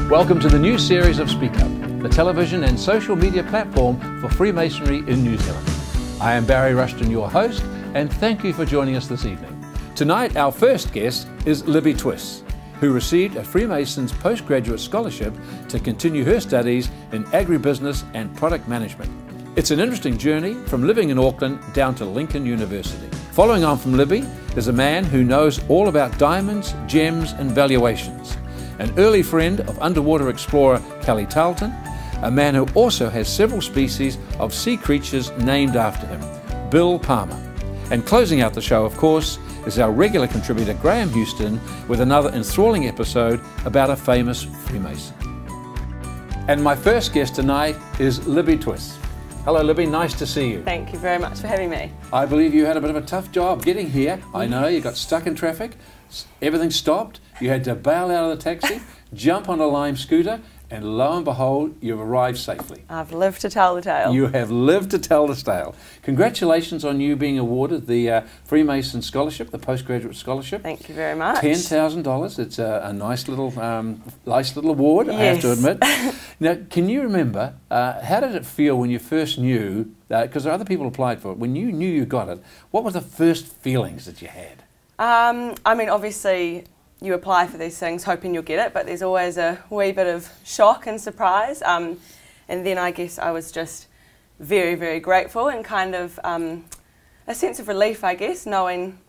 Welcome to the new series of Speak Up, the television and social media platform for Freemasonry in New Zealand. I am Barry Rushton, your host, and thank you for joining us this evening. Tonight, our first guest is Libby Twiss, who received a Freemasons postgraduate scholarship to continue her studies in agribusiness and product management. It's an interesting journey from living in Auckland down to Lincoln University. Following on from Libby is a man who knows all about diamonds, gems and valuations. An early friend of underwater explorer Kelly Tarleton, a man who also has several species of sea creatures named after him, Bill Palmer. And closing out the show, of course, is our regular contributor Graham Houston with another enthralling episode about a famous Freemason. And my first guest tonight is Libby Twiss. Hello Libby, nice to see you. Thank you very much for having me. I believe you had a bit of a tough job getting here. I know you got stuck in traffic, everything stopped, you had to bail out of the taxi, jump on a Lime scooter, and lo and behold, you've arrived safely. I've lived to tell the tale. You have lived to tell the tale. Congratulations on you being awarded the Freemason Scholarship, the postgraduate scholarship. Thank you very much. $10,000. It's a nice little award, yes. I have to admit. Now, can you remember, how did it feel when you first knew, because other people applied for it, when you knew you got it, what were the first feelings that you had? I mean, obviously, you apply for these things hoping you'll get it, but there's always a wee bit of shock and surprise. And then I guess I was just very, very grateful and kind of a sense of relief, I guess, knowing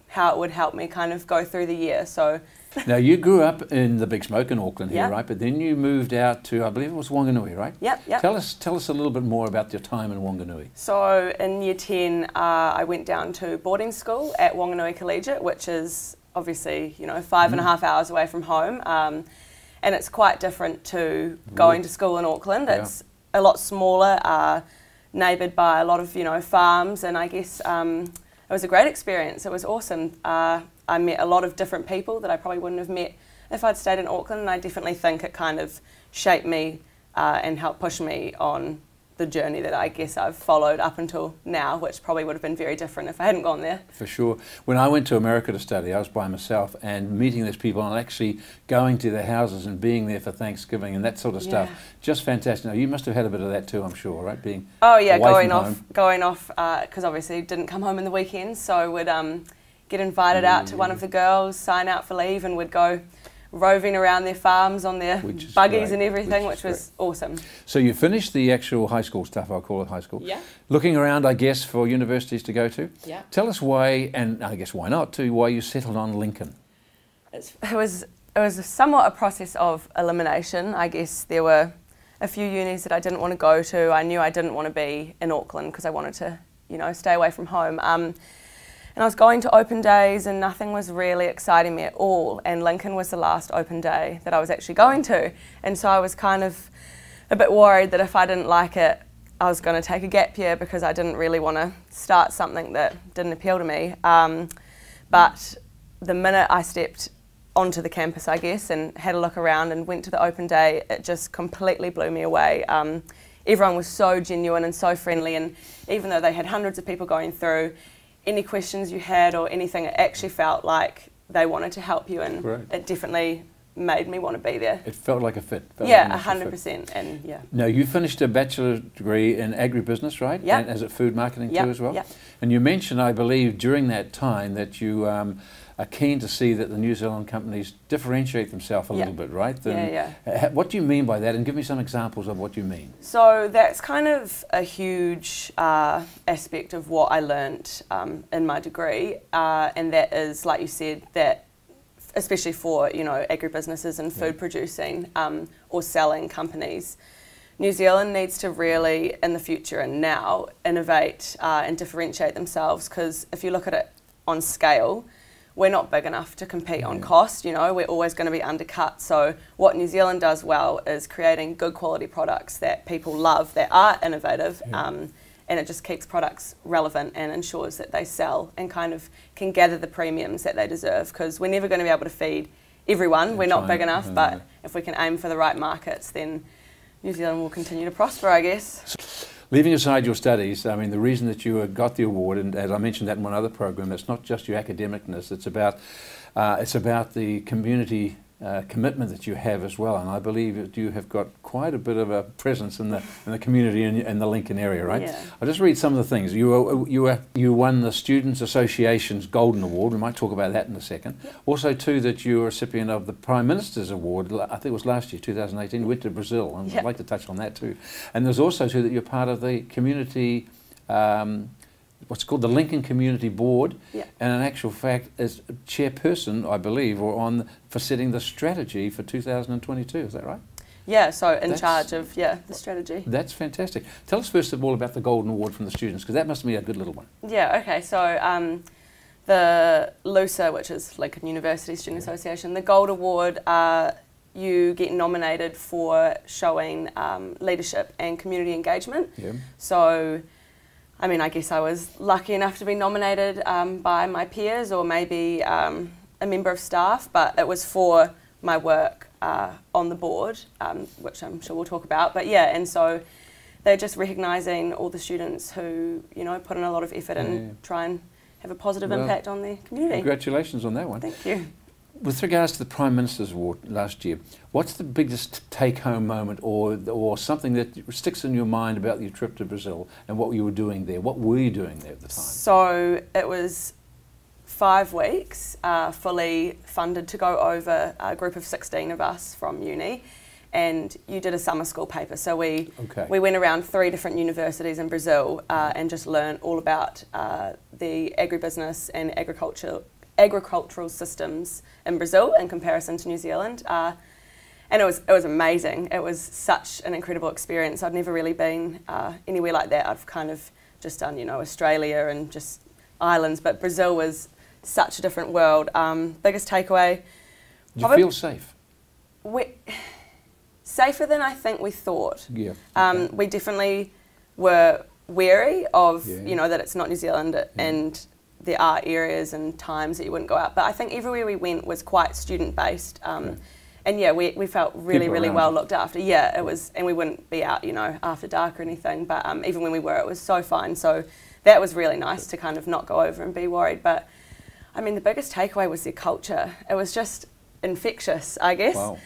how it would help me kind of go through the year. So. Now, you grew up in the Big Smoke in Auckland here, yep. right? But then you moved out to, I believe it was Wanganui, right? Yep, yep. Tell us a little bit more about your time in Wanganui. So in year 10, I went down to boarding school at Wanganui Collegiate, which is obviously, you know, 5.5 hours away from home. And it's quite different to going to school in Auckland. Yeah. It's a lot smaller, neighboured by a lot of, you know, farms, and I guess it was a great experience. It was awesome. I met a lot of different people that I probably wouldn't have met if I'd stayed in Auckland, and I definitely think it kind of shaped me and helped push me on the journey that I guess I've followed up until now, which probably would have been very different if I hadn't gone there. For sure. When I went to America to study, I was by myself, and meeting these people and actually going to their houses and being there for Thanksgiving and that sort of stuff, just fantastic. Now, you must have had a bit of that too, I'm sure, right? Being going off, because obviously didn't come home in the weekends, so would get invited out to one of the girls, sign out for leave, and would go roving around their farms on their buggies and everything, which was awesome. So you finished the actual high school stuff, I'll call it high school. Yeah. Looking around, I guess, for universities to go to. Yeah. Tell us why, and I guess why not, why you settled on Lincoln. It was somewhat a process of elimination. I guess there were a few unis that I didn't want to go to. I knew I didn't want to be in Auckland because I wanted to, you know, stay away from home. And I was going to open days and nothing was really exciting me at all, and Lincoln was the last open day that I was actually going to, and so I was kind of a bit worried that if I didn't like it I was going to take a gap year because I didn't really want to start something that didn't appeal to me. But the minute I stepped onto the campus, I guess, and had a look around and went to the open day, it just completely blew me away. Everyone was so genuine and so friendly, and even though they had hundreds of people going through, any questions you had or anything, it actually felt like they wanted to help you, and it definitely made me want to be there. It felt like a fit. Yeah, 100%, and yeah. Now, you finished a bachelor's degree in agribusiness, right? Yeah. And as a food marketing too as well? Yeah. And you mentioned, I believe, during that time that you are keen to see that the New Zealand companies differentiate themselves a little bit, right? What do you mean by that? And give me some examples of what you mean. So that's kind of a huge aspect of what I learnt in my degree, and that is, like you said, that especially for, you know, agribusinesses and food producing or selling companies, New Zealand needs to really, in the future and now, innovate and differentiate themselves, because if you look at it on scale, we're not big enough to compete on cost. You know, we're always going to be undercut. So what New Zealand does well is creating good quality products that people love, that are innovative, and it just keeps products relevant and ensures that they sell and kind of can gather the premiums that they deserve, because we're never going to be able to feed everyone. We're not big enough, but if we can aim for the right markets, then New Zealand will continue to prosper, I guess. Leaving aside your studies, I mean, the reason that you got the award, and as I mentioned that in one other program, it's not just your academicness, it's about the community commitment that you have as well, and I believe that you have got quite a bit of a presence in the community in the Lincoln area, right? Yeah. I'll just read some of the things. You won the Students Association's Golden Award. We might talk about that in a second. Yep. Also, too, that you're a recipient of the Prime Minister's Award. I think it was last year, 2018. You went to Brazil, and Yep. I'd like to touch on that too. And there's also too that you're part of the community. What's called the Lincoln Community Board, yeah. and in actual fact is chairperson, I believe, or for setting the strategy for 2022. Is that right? Yeah, so in charge of the strategy. That's fantastic. Tell us first of all about the Golden Award from the students, because that must be a good little one. Yeah. Okay. So the LUSA, which is Lincoln University Student Association, the Gold Award. You get nominated for showing leadership and community engagement. Yeah. So, I mean, I guess I was lucky enough to be nominated by my peers or maybe a member of staff, but it was for my work on the board, which I'm sure we'll talk about. But yeah, and so they're just recognising all the students who, you know, put in a lot of effort and try and have a positive impact on their community. Congratulations on that one. Thank you. With regards to the Prime Minister's Award last year, what's the biggest take-home moment or something that sticks in your mind about your trip to Brazil and what you were doing there? What were you doing there at the time? So it was 5 weeks, fully funded to go over, a group of 16 of us from uni, and you did a summer school paper. So we went around 3 different universities in Brazil and just learned all about the agribusiness and agricultural systems in Brazil in comparison to New Zealand, and it was amazing. It was such an incredible experience. I'd never really been anywhere like that. I've kind of just done, you know, Australia and just islands, but Brazil was such a different world. Biggest takeaway. Did you feel safe? Safer than I think we thought. Yeah. We definitely were wary of, you know, that it's not New Zealand and there are areas and times that you wouldn't go out. But I think everywhere we went was quite student-based. And yeah, we felt really well looked after. Yeah, it was, and we wouldn't be out, you know, after dark or anything. But even when we were, it was so fine. So that was really nice to kind of not go over and be worried. But I mean, the biggest takeaway was their culture. It was just infectious, I guess. Wow.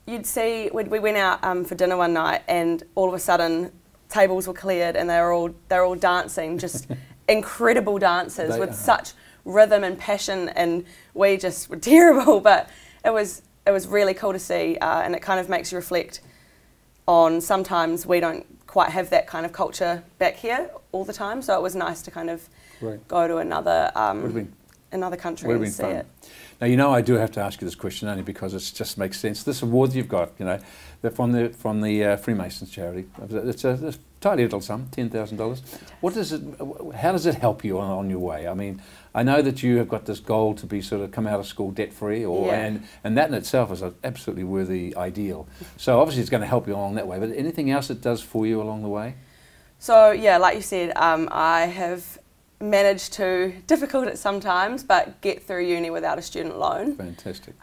You'd see, we went out for dinner one night, and all of a sudden tables were cleared, and they were all dancing, just incredible dancers with such rhythm and passion, and we just were terrible. But it was really cool to see, and it kind of makes you reflect on sometimes we don't quite have that kind of culture back here all the time. So it was nice to kind of go to another country and see it. Now, you know, I do have to ask you this question only because it just makes sense. This award you've got, you know, they're from the Freemasons charity. It's a tidy little sum, $10,000. What does it? How does it help you on your way? I mean, I know that you have got this goal to be sort of come out of school debt free, and that in itself is an absolutely worthy ideal. So obviously it's going to help you along that way. But anything else it does for you along the way? So yeah, like you said, I have managed to, difficult at sometimes, but get through uni without a student loan. Fantastic.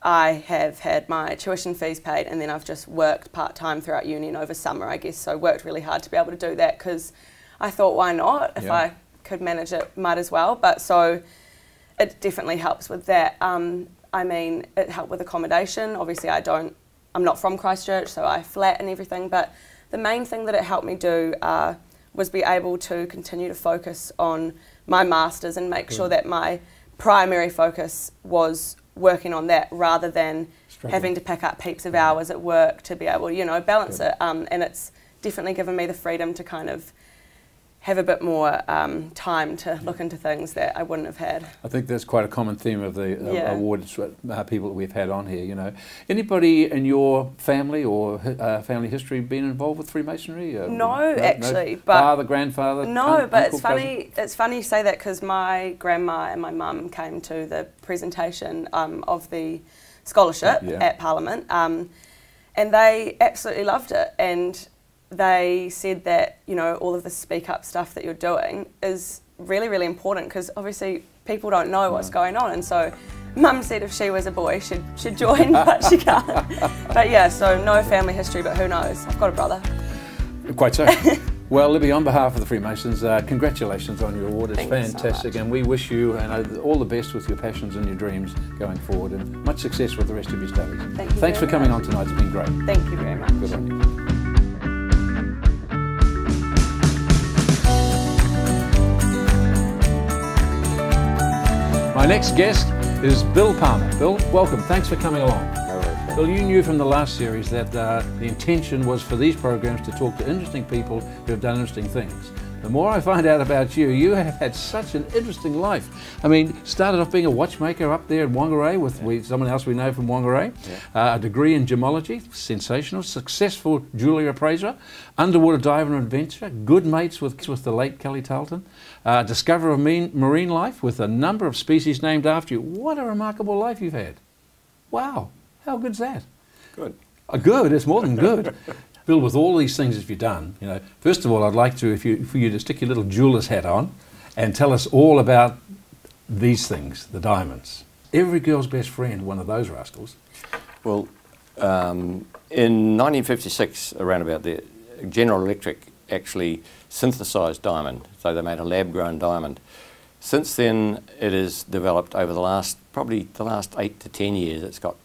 I have had my tuition fees paid, and then I've just worked part-time throughout uni and over summer, I guess, so worked really hard to be able to do that because I thought, why not? If I could manage it, might as well. But so it definitely helps with that. I mean, it helped with accommodation. Obviously, I'm not from Christchurch, so I flat and everything, but the main thing that it helped me do was be able to continue to focus on my masters and make sure that my primary focus was working on that rather than having to pack up heaps of hours at work to be able, you know, balance it. And it's definitely given me the freedom to kind of have a bit more time to look into things that I wouldn't have had. I think that's quite a common theme of the awards people that we've had on here, you know. Anybody in your family or family history been involved with Freemasonry? No, actually. But father, grandfather? No, but uncle, it's funny you say that because my grandma and my mum came to the presentation of the scholarship at Parliament, and they absolutely loved it. And they said that, you know, all of the speak up stuff that you're doing is really, really important because obviously people don't know what's going on. And so Mum said if she was a boy, she'd join, but she can't. But yeah, so no family history, but who knows? I've got a brother. Quite so. Well, Libby, on behalf of the Freemasons, congratulations on your award. It's Thank you so fantastic, much. and we wish you all the best with your passions and your dreams going forward, and much success with the rest of your studies. Thank you Thanks for very coming much. on tonight. It's been great. Thank you very much. Good on you. My next guest is Bill Palmer. Bill, welcome. Thanks for coming along. Bill, you knew from the last series that the intention was for these programs to talk to interesting people who have done interesting things. The more I find out about you, you have had such an interesting life. I mean, started off being a watchmaker up there in Whangarei with someone else we know from Whangarei, a degree in gemology, sensational, successful jewellery appraiser, underwater diver and adventure, good mates with the late Kelly Tarleton, discoverer of marine life with a number of species named after you. What a remarkable life you've had. Wow. How good's that? Good. Good, it's more than good. Bill, with all these things that you've done, you know, first of all, I'd like to, for you to stick your little jeweler's hat on and tell us all about these things, the diamonds. Every girl's best friend, one of those rascals. Well, in 1956, around about there, General Electric actually synthesised diamond, so they made a lab-grown diamond. Since then, it has developed over probably the last 8 to 10 years. It's got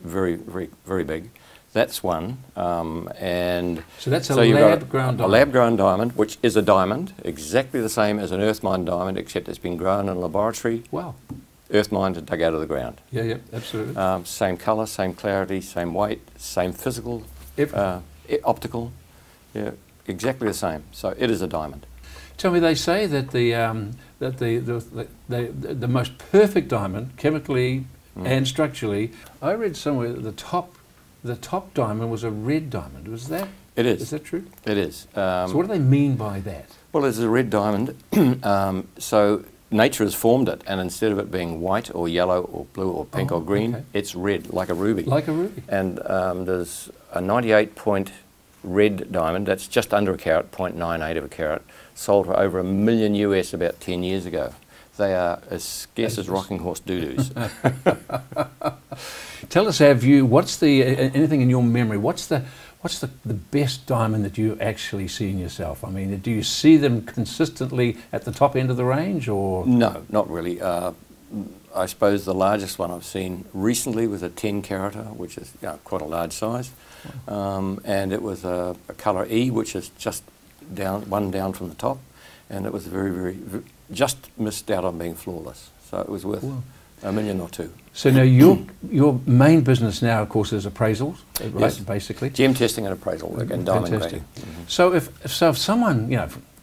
very, very, very big. That's one. And so that's a you've lab-grown diamond. A lab-grown diamond, which is a diamond, exactly the same as an earth mine diamond, except it's been grown in a laboratory. Wow. Earth mined and dug out of the ground. Yeah, yeah, absolutely. Same colour, same clarity, same weight, same physical, optical. Yeah, exactly the same. So it is a diamond. Tell me, they say that the most perfect diamond, chemically and structurally, I read somewhere that the top diamond was a red diamond. Was that? It is. Is that true? It is. So what do they mean by that? Well, it's a red diamond. So nature has formed it, and instead of it being white or yellow or blue or pink or green, it's red, like a ruby. Like a ruby. And there's a 98-point red diamond, that's just under a carat, 0.98 of a carat, sold for over $1 million US about 10 years ago. They are as scarce as rocking horse doo-doos. Tell us, what's anything in your memory, what's the best diamond that you actually see in yourself? I mean, do you see them consistently at the top end of the range, or? No, not really. I suppose the largest one I've seen recently was a 10-carater, which is quite a large size. And it was a colour E, which is just one down from the top. And it was just missed out on being flawless. So it was worth $1 million or $2 million. So now your main business now, of course, is appraisals, right? Yes. Basically. Gem testing and appraisal work and diamond grading. So if someone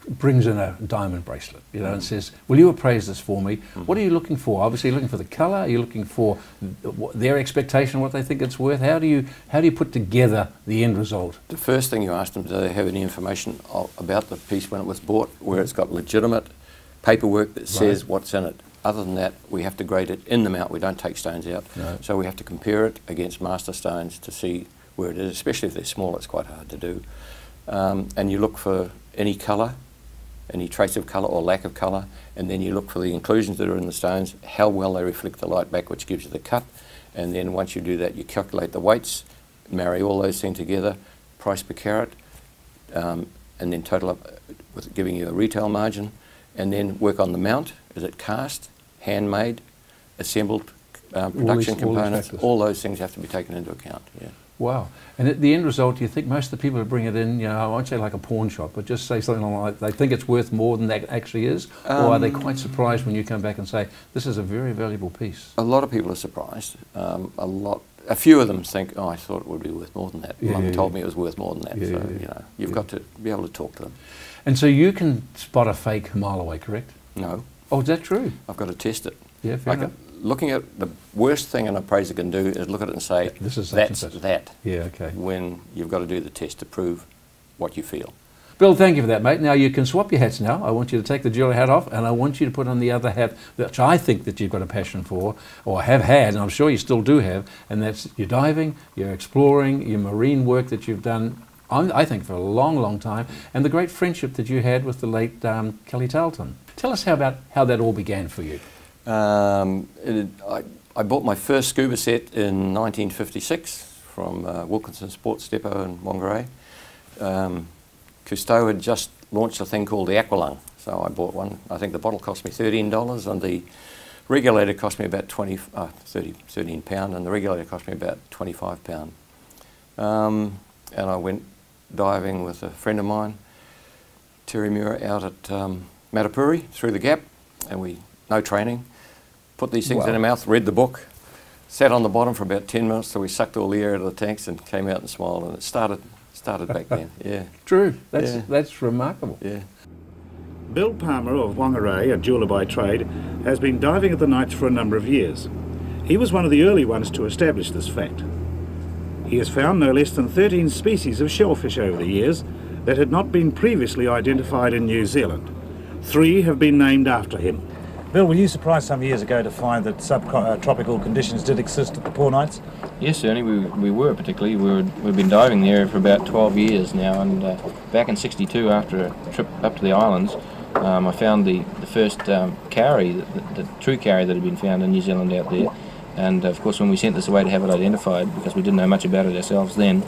brings in a diamond bracelet, and says, "Will you appraise this for me?" What are you looking for? Obviously, you're looking for the colour. Are you looking for their expectation, what they think it's worth? How do you put together the end result? The first thing you ask them, do they have any information about the piece when it was bought, where it's got legitimate paperwork that says what's in it. Other than that, we have to grade it in the mount. We don't take stones out. No. So we have to compare it against master stones to see where it is, especially if they're small. It's quite hard to do. And you look for any colour, any trace of colour or lack of colour, and then you look for the inclusions that are in the stones, how well they reflect the light back, which gives you the cut. And then once you do that, you calculate the weights, marry all those things together, price per carat, and then total up with giving you a retail margin, and then work on the mount. Is it cast, handmade, assembled, production components? All those things have to be taken into account. Yeah. Wow. And at the end result, do you think most of the people who bring it in, I won't say like a pawn shop, but just say something like they think it's worth more than that actually is? Or are they quite surprised when you come back and say, this is a very valuable piece? A lot of people are surprised. A few of them think, oh, I thought it would be worth more than that. Mum told me it was worth more than that. So, you've got to be able to talk to them. And so you can spot a fake a mile away, correct? No. Oh, is that true? I've got to test it. Yeah, fair enough. Looking at the worst thing an appraiser can do is look at it and say, this is that's that. Yeah, okay. When you've got to do the test to prove what you feel. Bill, thank you for that, mate. Now you can swap your hats now. I want you to take the jewellery hat off and I want you to put on the other hat, which I think that you've got a passion for, or have had, and I'm sure you still do have, and that's your diving, your exploring, your marine work that you've done, I think, for a long, long time, and the great friendship that you had with the late Kelly Tarleton. Tell us about how that all began for you. I bought my first scuba set in 1956 from Wilkinson Sports Depot in Whangarei. Cousteau had just launched a thing called the Aqualung. So I bought one. I think the bottle cost me $13 and the regulator cost me about £13, and the regulator cost me about £25. And I went diving with a friend of mine, Terry Muir, out at Matapuri through the gap, and no training, put these things in our mouth, read the book, sat on the bottom for about 10 minutes till we sucked all the air out of the tanks and came out and smiled, and it started back then. Yeah. True. That's remarkable. Yeah. Bill Palmer of Whangarei, a jeweller by trade, has been diving at the Knights for a number of years. He was one of the early ones to establish this fact. He has found no less than 13 species of shellfish over the years that had not been previously identified in New Zealand. 3 have been named after him. Bill, were you surprised some years ago to find that subtropical conditions did exist at the Poor Knights? Yes, certainly we were, particularly. We've been diving there for about 12 years now, and back in '62, after a trip up to the islands, I found the first cowrie, the true cowrie that had been found in New Zealand out there. And of course, when we sent this away to have it identified, because we didn't know much about it ourselves then,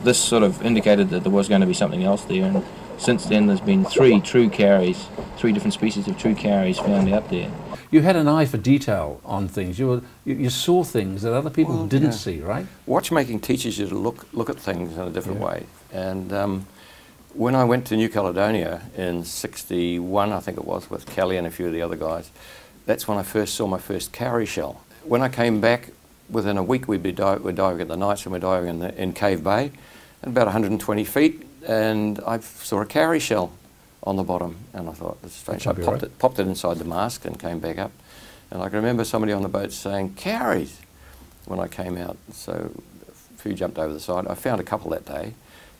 this sort of indicated that there was going to be something else there. And since then, there's been 3 true cowries, 3 different species of true cowries found out there. You had an eye for detail on things. You saw things that other people didn't see, right? Watchmaking teaches you to look at things in a different way. And when I went to New Caledonia in '61, I think it was, with Kelly and a few of the other guys, that's when I first saw my first cowrie shell. When I came back, within a week we're diving at the Knights, and we're diving in Cave Bay, at about 120 feet, and I saw a cowrie shell on the bottom, and I thought, this is strange. I popped it inside the mask and came back up, and I can remember somebody on the boat saying, "Cowries," when I came out. So a few jumped over the side. I found a couple that day.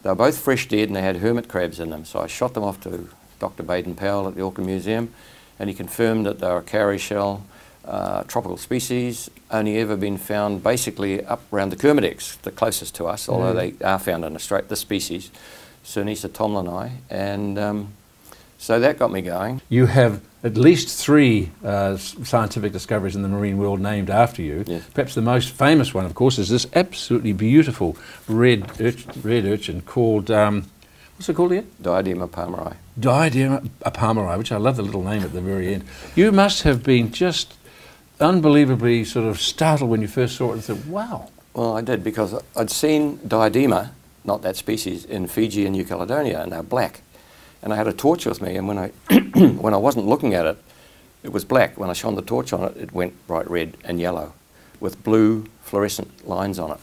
They were both fresh dead, and they had hermit crabs in them, so I shot them off to Dr. Baden Powell at the Auckland Museum, and he confirmed that they were cowrie shell, tropical species, only ever been found basically up around the Kermadecs, the closest to us, although they are found in Australia, this species, Cernisa tomlini, and so that got me going. You have at least 3 scientific discoveries in the marine world named after you. Yes. Perhaps the most famous one, of course, is this absolutely beautiful red urchin called, what's it called again? Diadema palmeri. Diadema palmeri, which I love the little name at the very end. You must have been just unbelievably sort of startled when you first saw it and thought, wow. Well, I did, because I'd seen diadema, not that species, in Fiji and New Caledonia, and they're black. And I had a torch with me, and when I when I wasn't looking at it, it was black. When I shone the torch on it, it went bright red and yellow, with blue fluorescent lines on it.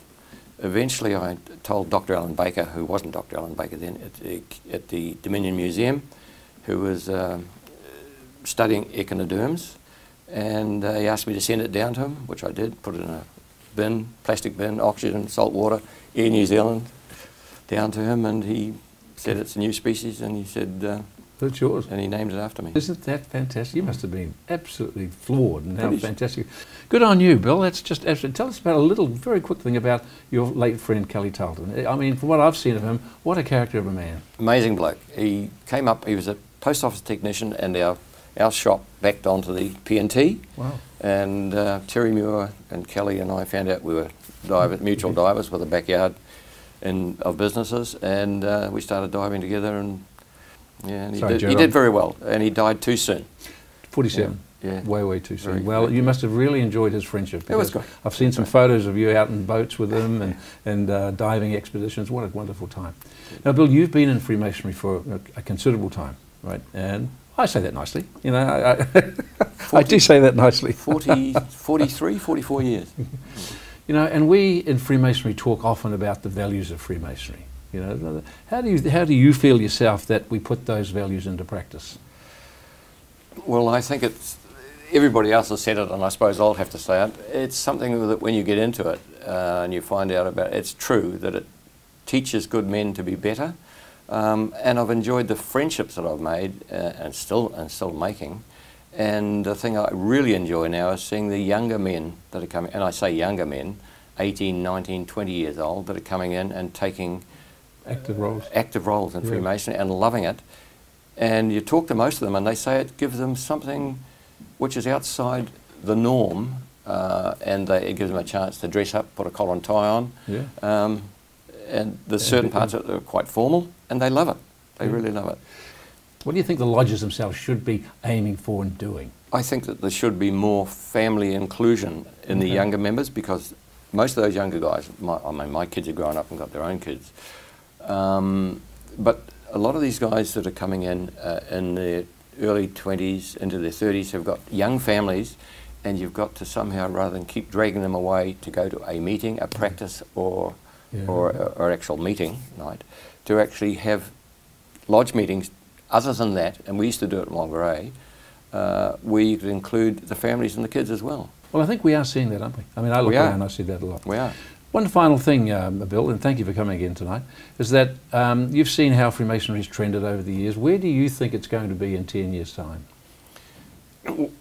Eventually, I told Dr. Alan Baker, who wasn't Dr. Alan Baker then, at the Dominion Museum, who was studying echinoderms, and he asked me to send it down to him, which I did. Put it in a bin, plastic bin, oxygen, salt water, Air New Zealand, down to him, and he said it's a new species, and he said that's yours, and he named it after me. Isn't that fantastic? You must have been absolutely floored, and how fantastic. Good on you, Bill. That's just absolutely. Tell us about a very quick thing about your late friend Kelly Tarleton. I mean, from what I've seen of him, what a character of a man. Amazing bloke. He came up, he was a post office technician, and our shop backed onto the P&T. Wow. And Terry Muir and Kelly and I found out we were mutual divers with a backyard of businesses, and we started diving together, and he did very well, and he died too soon. 47. Yeah. Way too soon. Well, very you must have really enjoyed his friendship. It was great. I've seen some photos of you out in boats with him and diving expeditions. What a wonderful time. Now, Bill, you've been in Freemasonry for a considerable time, right? And I say that nicely. You know, I do say that nicely. 43, 44 years. You know, and we in Freemasonry talk often about the values of Freemasonry. You know, how do you feel yourself that we put those values into practice? Well, I think everybody else has said it, and I suppose I'll have to say it. It's something that when you get into it and you find out about it, it's true that it teaches good men to be better. And I've enjoyed the friendships that I've made and still making. And the thing I really enjoy now is seeing the younger men that are coming, and I say younger men, 18, 19, 20 years old, that are coming in and taking active roles in Freemasonry and loving it. And you talk to most of them and they say it gives them something which is outside the norm, and it gives them a chance to dress up, put a collar and tie on. Yeah. And there's certain parts that are quite formal, and they love it. They really love it. What do you think the lodges themselves should be aiming for and doing? I think that there should be more family inclusion in the younger members, because most of those younger guys, my kids have grown up and got their own kids, but a lot of these guys that are coming in their early 20s into their 30s have got young families, and you've got to somehow, rather than keep dragging them away to go to a meeting, a practice or actual meeting night, to actually have lodge meetings other than that, and we used to do it in Whangarei, where you could include the families and the kids as well. Well, I think we are seeing that, aren't we? I mean, I look around and I see that a lot. We are. One final thing, Bill, and thank you for coming again tonight, is that you've seen how Freemasonry has trended over the years. Where do you think it's going to be in 10 years' time?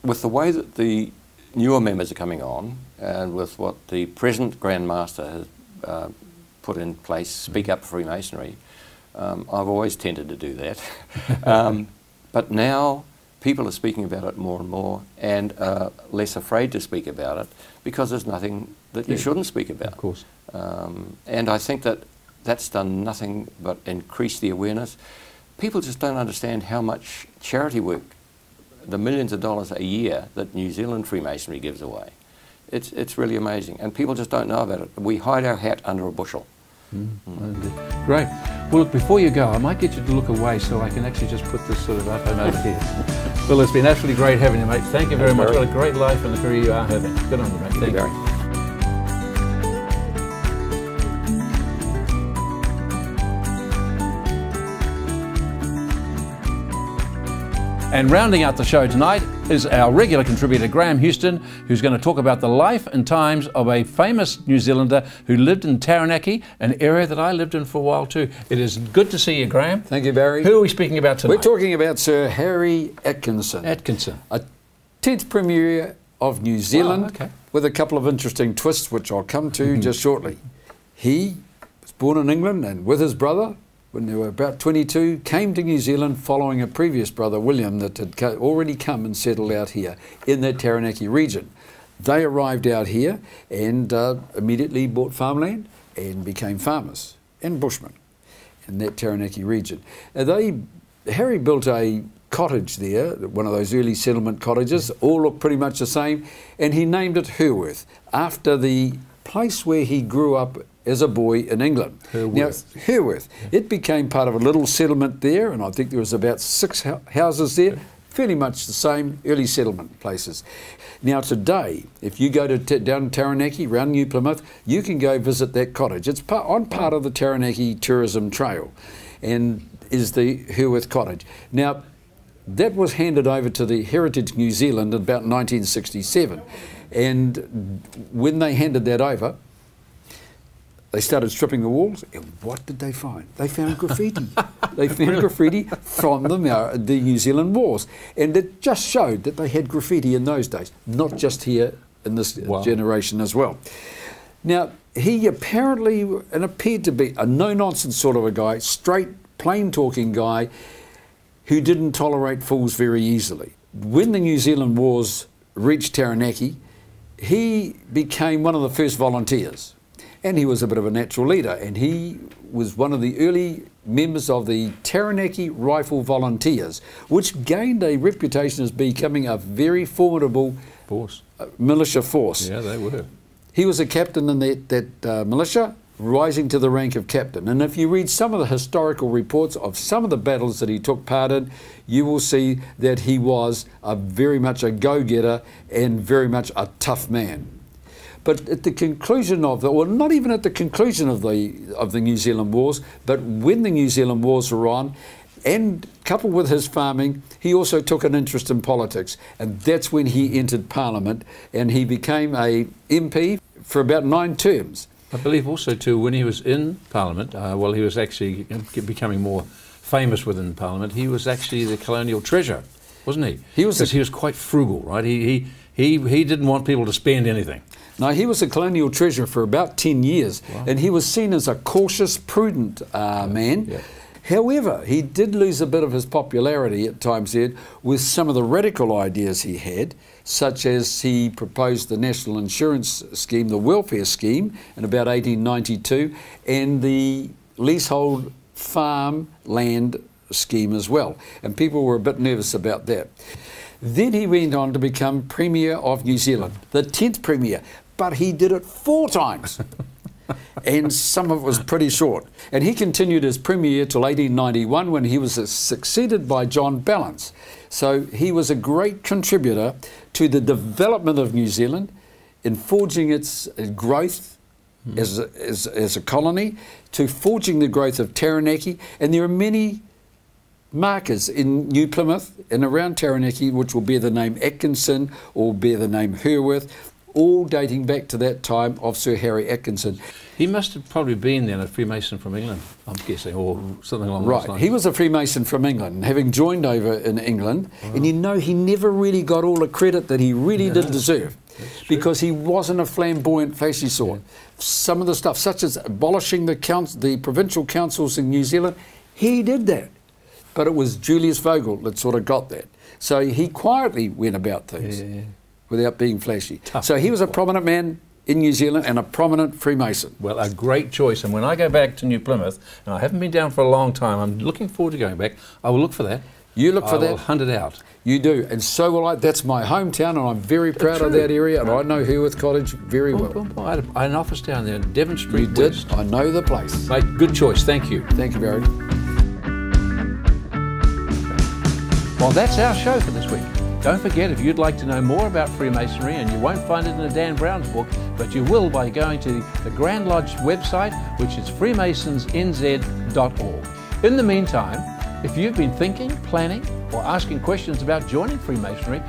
With the way that the newer members are coming on, and with what the present Grand Master has put in place, Speak Up Freemasonry, I've always tended to do that. But now people are speaking about it more and more, and less afraid to speak about it, because there's nothing that you shouldn't speak about. Of course. And I think that that's done nothing but increase the awareness. People just don't understand how much charity work, the millions of dollars a year that New Zealand Freemasonry gives away. It's really amazing, and people just don't know about it. We hide our hat under a bushel. Great. Well, look, before you go, I might get you to look away so I can actually just put this sort of up and over here. Well, it's been absolutely great having you, mate. Thank you very much. What a great life and the career you are having. Good on you, mate. Thank you, Barry. And rounding out the show tonight is our regular contributor, Graham Houston, who's going to talk about the life and times of a famous New Zealander who lived in Taranaki, an area that I lived in for a while too. It is good to see you, Graham. Thank you, Barry. Who are we speaking about tonight? We're talking about Sir Harry Atkinson. Atkinson. A 10th Premier of New Zealand, okay, with a couple of interesting twists, which I'll come to just shortly. He was born in England, and with his brother, when they were about 22, came to New Zealand following a previous brother, William, that had already come and settled out here in that Taranaki region. They arrived out here and immediately bought farmland and became farmers and bushmen in that Taranaki region. Harry built a cottage there, one of those early settlement cottages, all look pretty much the same, and he named it Herworth, after the place where he grew up as a boy in England. Herworth. Now, Herworth. Yeah. It became part of a little settlement there, and I think there was about 6 houses there, fairly much the same early settlement places. Now today, if you go to down Taranaki, around New Plymouth, you can go visit that cottage. It's on part of the Taranaki Tourism Trail, and is the Herworth Cottage. Now, that was handed over to the Heritage New Zealand in about 1967, and when they handed that over, they started stripping the walls, and what did they find? They found graffiti. They found graffiti from the New Zealand wars. And it just showed that they had graffiti in those days, not just here in this generation as well. Now, he apparently appeared to be a no-nonsense sort of a guy, straight, plain-talking guy, who didn't tolerate fools very easily. When the New Zealand wars reached Taranaki, he became one of the first volunteers. And he was a bit of a natural leader, and he was one of the early members of the Taranaki Rifle Volunteers, which gained a reputation as becoming a very formidable militia force. Yeah, they were. He was a captain in that militia, rising to the rank of captain. And if you read some of the historical reports of some of the battles that he took part in, you will see that he was very much a go-getter and very much a tough man. But at the conclusion of well, not even at the conclusion of the New Zealand Wars, but when the New Zealand Wars were on, and coupled with his farming, he also took an interest in politics, and that's when he entered Parliament, and he became a MP for about 9 terms. I believe also too, when he was in Parliament, well, he was actually becoming more famous within Parliament. He was actually the colonial treasurer, wasn't he? He was quite frugal, right? He didn't want people to spend anything. No, he was a colonial treasurer for about 10 years, and he was seen as a cautious, prudent man. Yeah. However, he did lose a bit of his popularity at times there with some of the radical ideas he had, such as he proposed the National Insurance Scheme, the welfare scheme, in about 1892, and the leasehold farm land scheme as well, and people were a bit nervous about that. Then he went on to become Premier of New Zealand, the 10th Premier, but he did it 4 times. And some of it was pretty short. And he continued as Premier till 1891 when he was succeeded by John Ballance. So he was a great contributor to the development of New Zealand in forging its growth as a colony, to forging the growth of Taranaki. And there are many markers in New Plymouth and around Taranaki which will bear the name Atkinson or bear the name Herworth, all dating back to that time of Sir Harry Atkinson. He must have probably been then a Freemason from England, I'm guessing, or something along those lines. Right, he was a Freemason from England, having joined over in England, and you know he never really got all the credit that he really did deserve, because he wasn't a flamboyant, flashy sort. Some of the stuff, such as abolishing the provincial councils in New Zealand, he did that. But it was Julius Vogel that sort of got that. So he quietly went about things without being flashy. So he was a prominent man in New Zealand and a prominent Freemason. Well, a great choice. And when I go back to New Plymouth, and I haven't been down for a long time, I'm looking forward to going back. I will look for that. You look for that? I will hunt it out. You do, and so will I. That's my hometown, and I'm very proud of that area, and I know Herworth Cottage very well. I had an office down there in Devon Street You West. did? I know the place. Mate, good choice. Thank you. Thank you, Barry. Well, that's our show for this week. Don't forget, if you'd like to know more about Freemasonry, and you won't find it in a Dan Brown's book, but you will by going to the Grand Lodge website, which is freemasonsnz.org. In the meantime, if you've been thinking, planning, or asking questions about joining Freemasonry,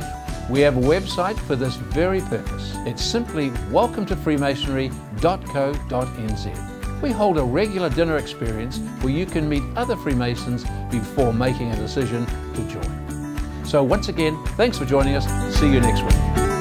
we have a website for this very purpose. It's simply welcometofreemasonry.co.nz. We hold a regular dinner experience where you can meet other Freemasons before making a decision to join. So once again, thanks for joining us. See you next week.